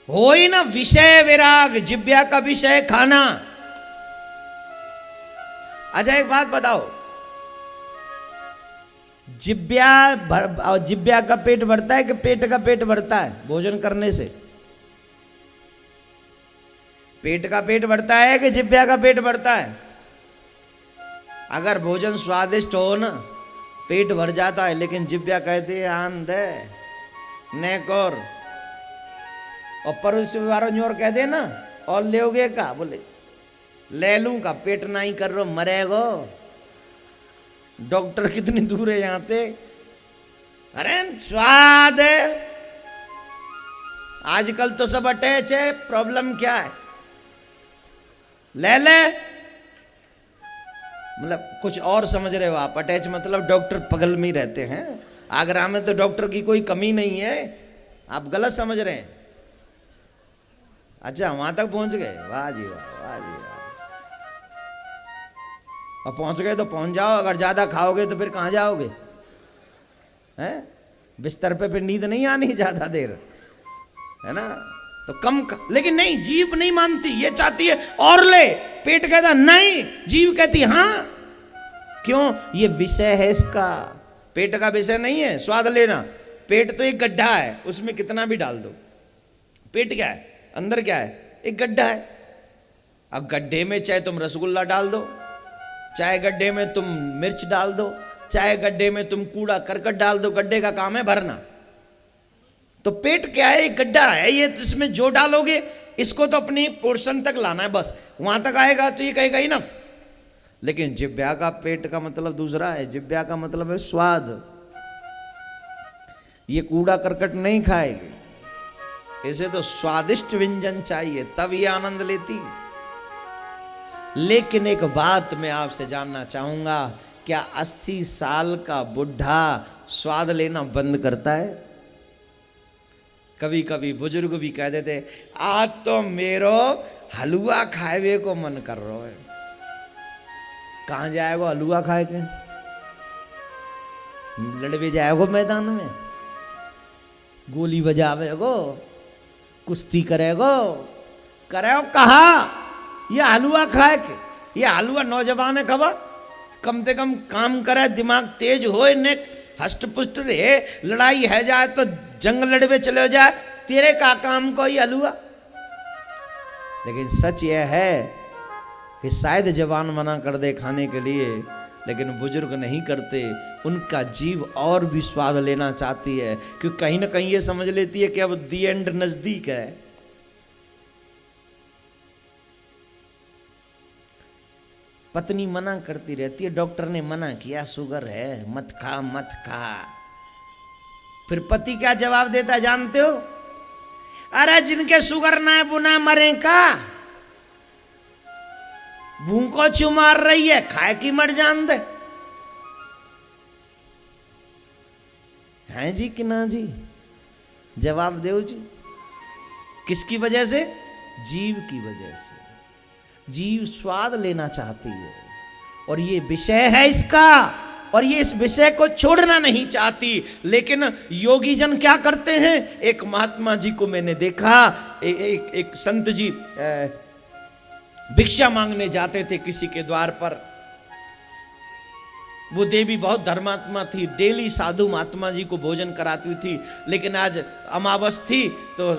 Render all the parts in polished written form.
हो ही ना विषय विराग, जिब्या का विषय खाना। अच्छा एक बात बताओ, जिब्या का पेट भरता है कि पेट का पेट भरता है भोजन करने से? पेट का पेट भरता है कि जिब्या का पेट भरता है? अगर भोजन स्वादिष्ट हो ना, पेट भर जाता है, लेकिन जिब्या कहती है आन दे नेकोर, और पड़ोसी वालों और कहते ना और लोगे का, बोले ले लूं का, पेट नहीं कर रो मरेगो, डॉक्टर कितनी दूर है यहाँ से। अरे स्वाद है, आजकल तो सब अटैच है, प्रॉब्लम क्या है? ले ले, मतलब कुछ और समझ रहे हो आप? अटैच मतलब डॉक्टर बगल में ही रहते हैं। आगरा में तो डॉक्टर की कोई कमी नहीं है, आप गलत समझ रहे हैं। अच्छा वहां तक पहुंच गए, वाह जी वाह, वाह जी वाह। अब पहुंच गए तो पहुंच जाओ, अगर ज्यादा खाओगे तो फिर कहां जाओगे? हैं बिस्तर पे फिर नींद नहीं आनी ज्यादा देर, है ना? तो लेकिन नहीं, जीभ नहीं मानती, ये चाहती है और ले, पेट कहता नहीं, जीभ कहती हाँ। क्यों? ये विषय है इसका, पेट का विषय नहीं है स्वाद लेना। पेट तो एक गड्ढा है, उसमें कितना भी डाल दो। पेट क्या है? अंदर क्या है? एक गड्ढा है। अब गड्ढे में चाहे तुम रसगुल्ला डाल दो, चाहे गड्ढे में तुम मिर्च डाल दो, चाहे गड्ढे में तुम कूड़ा करकट डाल दो, गड्ढे का काम है भरना। तो पेट क्या है? एक गड्ढा है, ये इसमें जो डालोगे इसको तो अपनी पोर्शन तक लाना है, बस वहां तक आएगा तो ये कहेगा इनफ। लेकिन जिब्या का पेट का मतलब दूसरा है, जिब्या का मतलब है स्वाद। ये कूड़ा करकट नहीं खाएगी, इसे तो स्वादिष्ट व्यंजन चाहिए, तब ये आनंद लेती। लेकिन एक बात मैं आपसे जानना चाहूंगा, क्या 80 साल का बुढ़ा स्वाद लेना बंद करता है? कभी कभी बुजुर्ग भी कह देते आज तो मेरो हलवा खाए को मन कर रहा है। कहां जाएगा हलवा खाए के? लड़वे जाएगो मैदान में, गोली बजावेगो, कुश्ती करेगो, करेगो कहा? ये हलवा खाए के? ये हलवा नौजवान है खबा, कम से कम काम करे, दिमाग तेज हो, ने हष्ट पुष्ट रहे, लड़ाई है जाए तो जंग लड़वे चले जाए, तेरे का काम को ये हलवा। लेकिन सच यह है कि शायद जवान मना कर दे खाने के लिए, लेकिन बुजुर्ग नहीं करते। उनका जीव और भी स्वाद लेना चाहती है, क्योंकि कहीं ना कहीं ये समझ लेती है कि अब दी एंड नजदीक है। पत्नी मना करती रहती है, डॉक्टर ने मना किया शुगर है, मत खा मत खा। फिर पति क्या जवाब देता है जानते हो? अरे जिनके शुगर ना है वो ना मरे का, भूखो क्यों मार रही है, खाए की मर जान दे। हैं जी कि ना जी? जवाब दो जी। किसकी वजह से? जीव की वजह से। जीव स्वाद लेना चाहती है और ये विषय है इसका, और ये इस विषय को छोड़ना नहीं चाहती। लेकिन योगी जन क्या करते हैं? एक महात्मा जी को मैंने देखा, एक संत जी भिक्षा मांगने जाते थे किसी के द्वार पर। वो देवी बहुत धर्मात्मा थी, डेली साधु महात्मा जी को भोजन कराती थी। लेकिन आज अमावस थी तो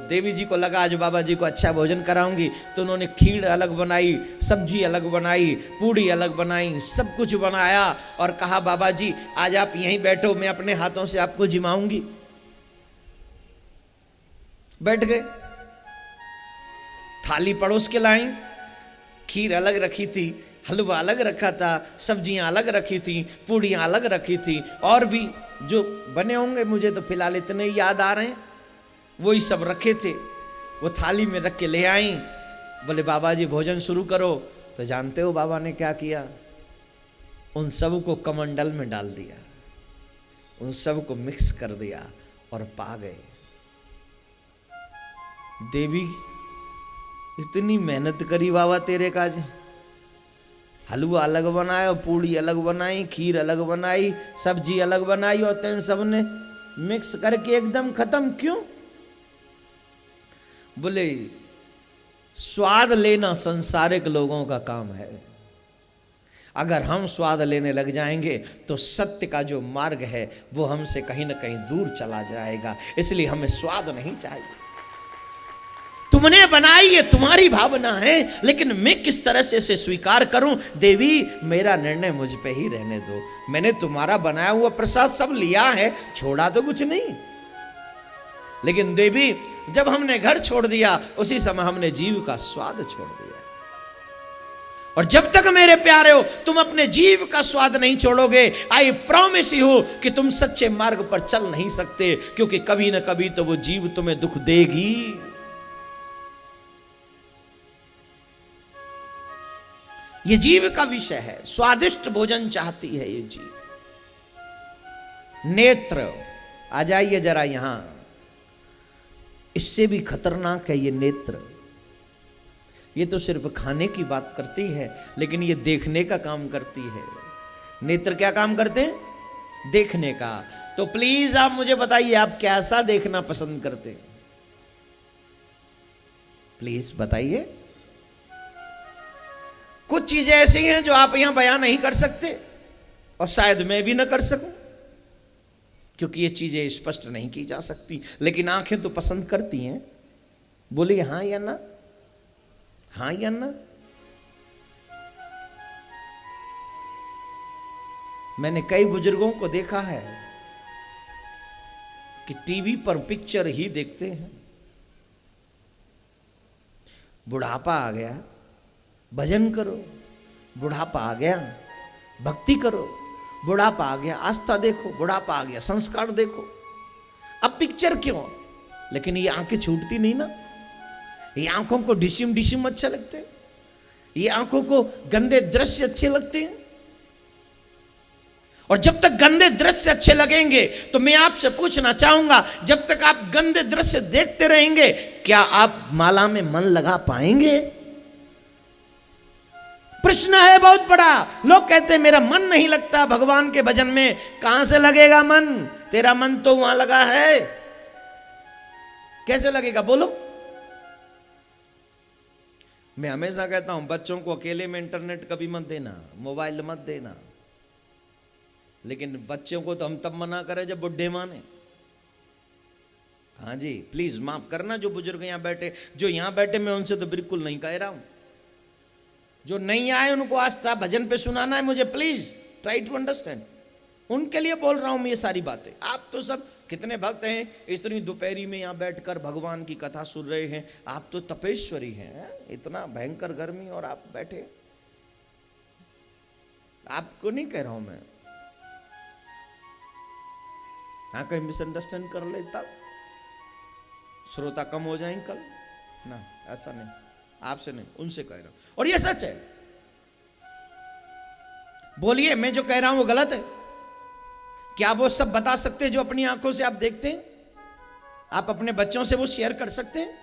देवी जी को लगा आज बाबा जी को अच्छा भोजन कराऊंगी, तो उन्होंने खीर अलग बनाई, सब्जी अलग बनाई, पूड़ी अलग बनाई, सब कुछ बनाया और कहा बाबा जी आज आप यहीं बैठो, मैं अपने हाथों से आपको जिमाऊंगी। बैठ गए, थाली पड़ोस के लाई, खीर अलग रखी थी, हलवा अलग रखा था, सब्जियां अलग रखी थी, पूड़ियां अलग रखी थी, और भी जो बने होंगे मुझे तो फिलहाल इतने याद आ रहे हैं, वही सब रखे थे। वो थाली में रख के ले आई, बोले बाबा जी भोजन शुरू करो। तो जानते हो बाबा ने क्या किया? उन सब को कमंडल में डाल दिया, उन सब को मिक्स कर दिया और पा गए। देवी इतनी मेहनत करी बाबा तेरे काज, हलवा अलग बनाया, पूड़ी अलग बनाई, खीर अलग बनाई, सब्जी अलग बनाई, और तेन सब ने मिक्स करके एकदम खत्म। क्यों? बोले स्वाद लेना संसारिक लोगों का काम है। अगर हम स्वाद लेने लग जाएंगे तो सत्य का जो मार्ग है वो हमसे कहीं ना कहीं दूर चला जाएगा। इसलिए हमें स्वाद नहीं चाहिए। तुमने बनाई, ये तुम्हारी भावना है, लेकिन मैं किस तरह से इसे स्वीकार करूं? देवी, मेरा निर्णय मुझ पे ही रहने दो। मैंने तुम्हारा बनाया हुआ प्रसाद सब लिया है, छोड़ा तो कुछ नहीं। लेकिन देवी, जब हमने घर छोड़ दिया उसी समय हमने जीव का स्वाद छोड़ दिया। और जब तक मेरे प्यारे हो तुम अपने जीव का स्वाद नहीं छोड़ोगे, आई प्रॉमिस यू कि तुम सच्चे मार्ग पर चल नहीं सकते, क्योंकि कभी ना कभी तो वो जीव तुम्हें दुख देगी। ये जीव का विषय है, स्वादिष्ट भोजन चाहती है ये जीव। नेत्र, आ जाइए जरा यहां, इससे भी खतरनाक है ये नेत्र। ये तो सिर्फ खाने की बात करती है, लेकिन ये देखने का काम करती है। नेत्र क्या काम करते हैं? देखने का। तो प्लीज आप मुझे बताइए, आप कैसा देखना पसंद करते हैं? प्लीज बताइए। कुछ चीजें ऐसी हैं जो आप यहां बयान नहीं कर सकते, और शायद मैं भी ना कर सकूं, क्योंकि ये चीजें स्पष्ट नहीं की जा सकती, लेकिन आंखें तो पसंद करती हैं। बोलिए हां या ना, हां या ना। मैंने कई बुजुर्गों को देखा है कि टीवी पर पिक्चर ही देखते हैं। बुढ़ापा आ गया, भजन करो। बुढ़ापा आ गया, भक्ति करो। बुढ़ापा आ गया, आस्था देखो। बुढ़ापा आ गया, संस्कार देखो। अब पिक्चर क्यों? लेकिन ये आंखें छूटती नहीं ना। ये आंखों को डिशिम डिशिम अच्छे लगते हैं, ये आंखों को गंदे दृश्य अच्छे लगते हैं। और जब तक गंदे दृश्य अच्छे लगेंगे तो मैं आपसे पूछना चाहूंगा, जब तक आप गंदे दृश्य देखते रहेंगे, क्या आप माला में मन लगा पाएंगे? प्रश्न है बहुत बड़ा। लोग कहते हैं मेरा मन नहीं लगता भगवान के भजन में। कहां से लगेगा मन? तेरा मन तो वहां लगा है, कैसे लगेगा बोलो? मैं हमेशा कहता हूं बच्चों को अकेले में इंटरनेट कभी मत देना, मोबाइल मत देना। लेकिन बच्चों को तो हम तब मना करें जब बुढ़े माने। हाँ जी, प्लीज माफ करना जो बुजुर्ग यहां बैठे, जो यहां बैठे मैं उनसे तो बिल्कुल नहीं कह रहा हूं। जो नहीं आए उनको आस्था भजन पे सुनाना है मुझे, प्लीज ट्राई टू अंडरस्टैंड। उनके लिए बोल रहा हूं मैं ये सारी बातें। आप तो सब कितने भक्त हैं, इतनी दोपहरी में यहां बैठकर भगवान की कथा सुन रहे हैं। आप तो तपेश्वरी हैं, इतना भयंकर गर्मी और आप बैठे। आपको नहीं कह रहा हूं मैं, हाँ कहीं मिसअंडरस्टैंड कर ले तब श्रोता कम हो जाएंगे कल ना। ऐसा नहीं, आपसे नहीं, उनसे कह रहा हूं, और ये सच है। बोलिए मैं जो कह रहा हूं वो गलत है? क्या वो सब बता सकते हैं जो अपनी आंखों से आप देखते हैं? आप अपने बच्चों से वो शेयर कर सकते हैं,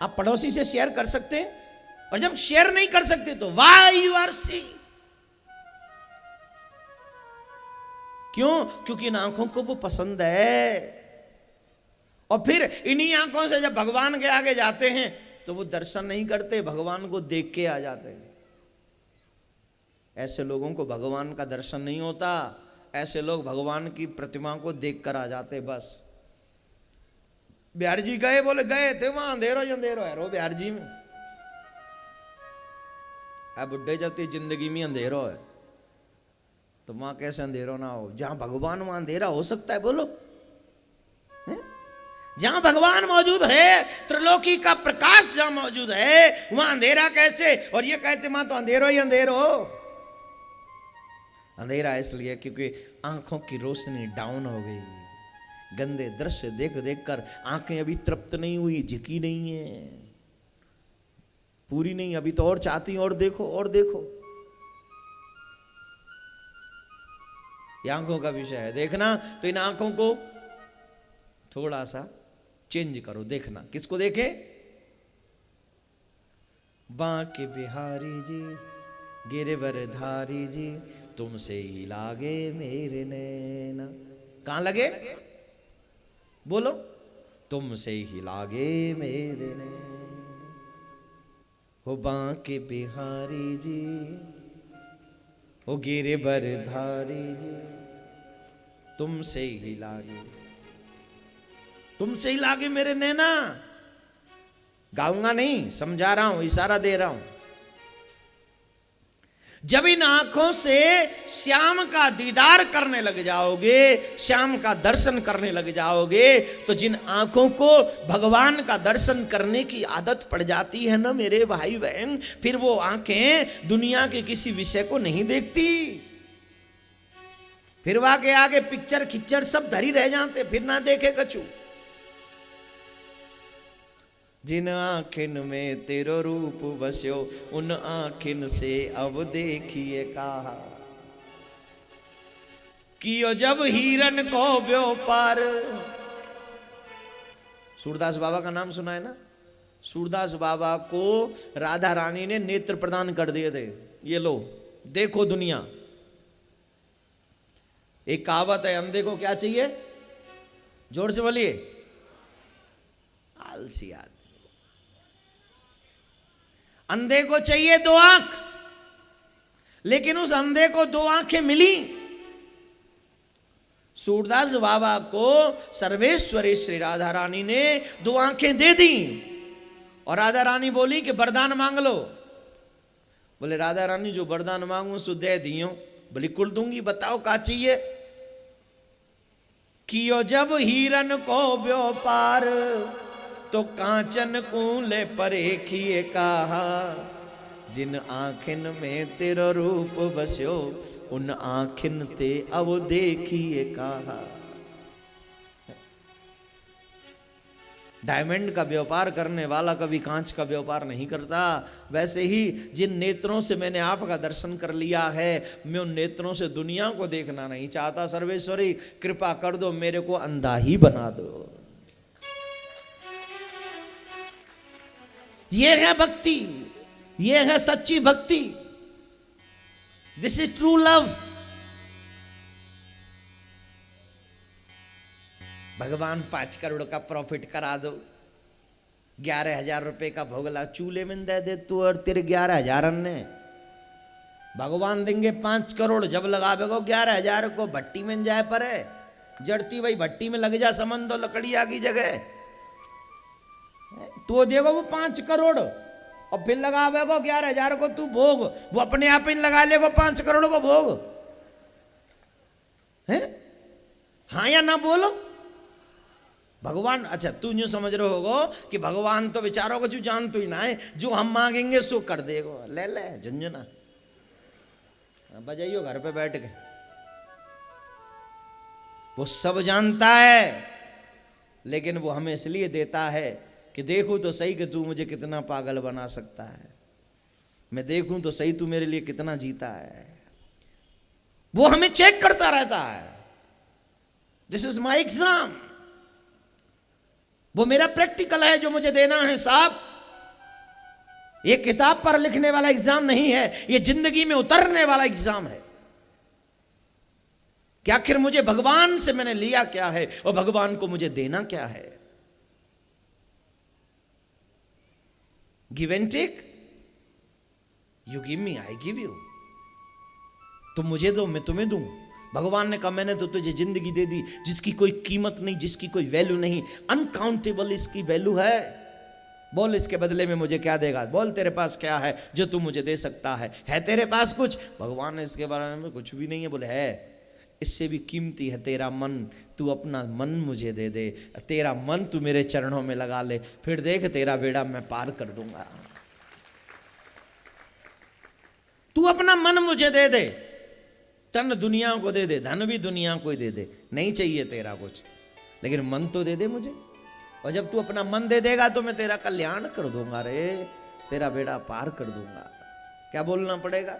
आप पड़ोसी से शेयर कर सकते हैं। और जब शेयर नहीं कर सकते तो व्हाई यू आर सी? क्यों? क्योंकि इन आंखों को वो पसंद है। और फिर इन्हीं आंखों से जब भगवान के आगे जाते हैं तो वो दर्शन नहीं करते, भगवान को देख के आ जाते हैं। ऐसे लोगों को भगवान का दर्शन नहीं होता। ऐसे लोग भगवान की प्रतिमा को देख कर आ जाते बस। बिहार जी गए, बोले गए थे वहां अंधेरो अंधेरो है रो बिहार जी में। अब बुढ़े जब तेरी जिंदगी में अंधेरो है तो वहां कैसे अंधेरो ना हो? जहां भगवान वहां अंधेरा हो सकता है बोलो? जहां भगवान मौजूद है, त्रिलोकी का प्रकाश जहां मौजूद है, वहां अंधेरा कैसे? और ये कहते मां तो अंधेरो ही अंधेरो। अंधेरा इसलिए क्योंकि आंखों की रोशनी डाउन हो गई। गंदे दृश्य देख देख कर आंखें अभी तृप्त नहीं हुई, झिकी नहीं है, पूरी नहीं, अभी तो और चाहती और देखो और देखो। ये आंखों का विषय है। देखना तो इन आंखों को थोड़ा सा चेंज करो। देखना किसको देखे? बांके बिहारी जी, गिरवरधारी जी, तुमसे ही लागे मेरे नैना। कहां लगे बोलो? तुमसे ही लागे मेरे ने, हो बांके बिहारी जी, हो गिरबर धारी जी, तुमसे ही लागे, तुमसे ही लागे मेरे नैना। गाऊंगा नहीं, समझा रहा हूं, इशारा दे रहा हूं। जब इन आंखों से श्याम का दीदार करने लग जाओगे, श्याम का दर्शन करने लग जाओगे, तो जिन आंखों को भगवान का दर्शन करने की आदत पड़ जाती है ना मेरे भाई बहन, फिर वो आंखें दुनिया के किसी विषय को नहीं देखती। फिर वहां के आगे पिक्चर खिच्चर सब धरी रह जाते, फिर ना देखे कछु। जिन आँखिन में तेरो रूप बस्यो, उन आँखिन से अब देखिए कहा, कियो जब हिरन को व्यापार। सूरदास बाबा का नाम सुना है ना? सूरदास बाबा को राधा रानी ने नेत्र प्रदान कर दिए थे, ये लो देखो दुनिया। एक कहावत है, अंधे को क्या चाहिए? जोर से बोलिए। आलसी आदमी। अंधे को चाहिए दो आंख, लेकिन उस अंधे को दो आंखें मिली। सूरदास बाबा को सर्वेश्वरी श्री राधा रानी ने दो आंखें दे दी, और राधा रानी बोली कि वरदान मांग लो। बोले राधा रानी जो वरदान मांगू सो दे दियो। बिल्कुल दूंगी, बताओ क्या चाहिए? कियो जब हिरन को व्यापार, तो कांचन कूले परेखिए कहा, जिन आँखिन में तेरो रूप बस्यो, उन आँखिन ते अब देखिए कहा। डायमंड का व्यापार करने वाला कभी कांच का व्यापार नहीं करता। वैसे ही जिन नेत्रों से मैंने आपका दर्शन कर लिया है, मैं उन नेत्रों से दुनिया को देखना नहीं चाहता। सर्वेश्वरी कृपा कर दो, मेरे को अंधा ही बना दो। ये है भक्ति, ये है सच्ची भक्ति। This is true love. भगवान 5 करोड़ का प्रॉफिट करा दो, 11,000 रुपए का भोगला चूल्हे में दे दे तू, और तेरे 11,000 अन्य भगवान देंगे 5 करोड़। जब लगा बेगो 11,000 को भट्टी में जाए पर है, जड़ती वही भट्टी में लग जा, समझ दो लकड़िया की जगह। तो देखो वो 5 करोड़, और फिर लगा बेगो 11,000 को तू भोग, वो अपने आप ही लगा लेगो 5 करोड़ को भोग है। हाँ या ना बोलो? भगवान, अच्छा तू यूं समझ रहे होगो कि भगवान तो बेचारों को जो जान तो ही ना है, जो हम मांगेंगे सो कर देगो। ले ले झुंझुना बजाइयो घर पे बैठ के। वो सब जानता है, लेकिन वो हमें इसलिए देता है कि देखूं तो सही कि तू मुझे कितना पागल बना सकता है, मैं देखूं तो सही तू मेरे लिए कितना जीता है। वो हमें चेक करता रहता है। This is my exam. वो मेरा प्रैक्टिकल है जो मुझे देना है साहब। ये किताब पर लिखने वाला एग्जाम नहीं है, ये जिंदगी में उतरने वाला एग्जाम है कि आखिर मुझे भगवान से मैंने लिया क्या है और भगवान को मुझे देना क्या है। Give and take. You give me, I give you. तुम मुझे दो, मैं तुम्हें दूं। भगवान ने कहा मैंने तो तुझे जिंदगी दे दी जिसकी कोई कीमत नहीं, जिसकी कोई वैल्यू नहीं, अनकाउंटेबल इसकी वैल्यू है। बोल इसके बदले में मुझे क्या देगा? बोल तेरे पास क्या है जो तू मुझे दे सकता है तेरे पास कुछ? भगवान ने इसके बारे में कुछ भी नहीं है। बोले है, इससे भी कीमती है तेरा मन। तू अपना मन मुझे दे दे, तेरा मन तू मेरे चरणों में लगा ले, फिर देख तेरा बेड़ा मैं पार कर दूंगा। तू अपना मन मुझे दे दे, तन दुनिया को दे दे, धन भी दुनिया को ही दे दे, नहीं चाहिए तेरा कुछ, लेकिन मन तो दे दे मुझे। और जब तू अपना मन दे देगा तो मैं तेरा कल्याण कर दूंगा रे, तेरा बेड़ा पार कर दूंगा। क्या बोलना पड़ेगा?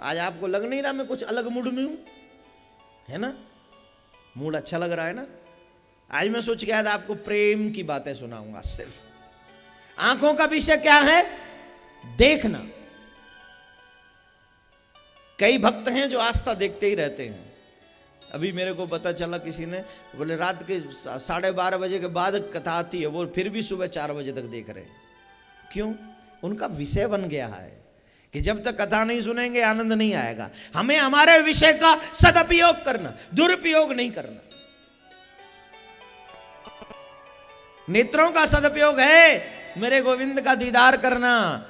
आज आपको लग नहीं रहा मैं कुछ अलग मूड में हूं, है ना? मूड अच्छा लग रहा है ना? आज मैं सोच के आया था आपको प्रेम की बातें सुनाऊंगा सिर्फ। आंखों का विषय क्या है? देखना। कई भक्त हैं जो आस्था देखते ही रहते हैं। अभी मेरे को पता चला किसी ने बोले रात के 12:30 बजे के बाद कथा आती है, वो फिर भी सुबह 4 बजे तक देख रहे। क्यों? उनका विषय बन गया है कि जब तक कथा नहीं सुनेंगे आनंद नहीं आएगा। हमें हमारे विषय का सदुपयोग करना, दुरुपयोग नहीं करना। नेत्रों का सदुपयोग है मेरे गोविंद का दीदार करना,